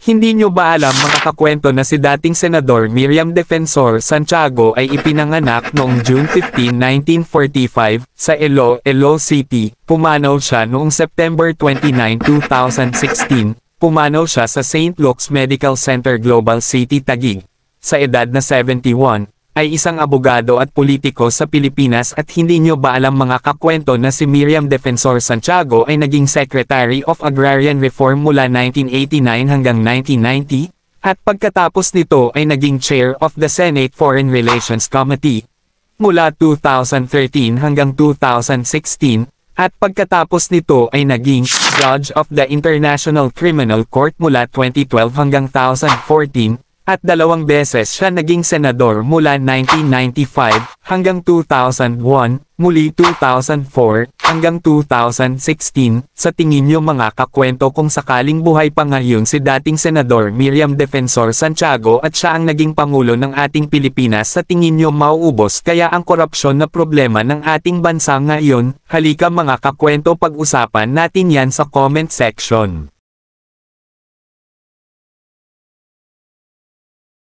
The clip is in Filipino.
Hindi nyo ba alam mga kakwento na si dating Senador Miriam Defensor Santiago ay ipinanganak noong June 15, 1945, sa Iloilo City. Pumanaw siya noong September 29, 2016. Pumanaw siya sa St. Luke's Medical Center Global City Taguig. Sa edad na 71, ay isang abogado at politiko sa Pilipinas at hindi nyo ba alam mga kakwento na si Miriam Defensor Santiago ay naging Secretary of Agrarian Reform mula 1989 hanggang 1990, at pagkatapos nito ay naging Chair of the Senate Foreign Relations Committee mula 2013 hanggang 2016, at pagkatapos nito ay naging Judge of the International Criminal Court mula 2012 hanggang 2014, at 2 beses siya naging senador mula 1995 hanggang 2001, muli 2004 hanggang 2016. Sa tingin niyo mga kakwento, kung sakaling buhay pa ngayon si dating Senador Miriam Defensor Santiago at siya ang naging Pangulo ng ating Pilipinas, sa tingin niyo mauubos kaya ang korupsyon na problema ng ating bansa ngayon? Halika mga kakwento, pag-usapan natin yan sa comment section.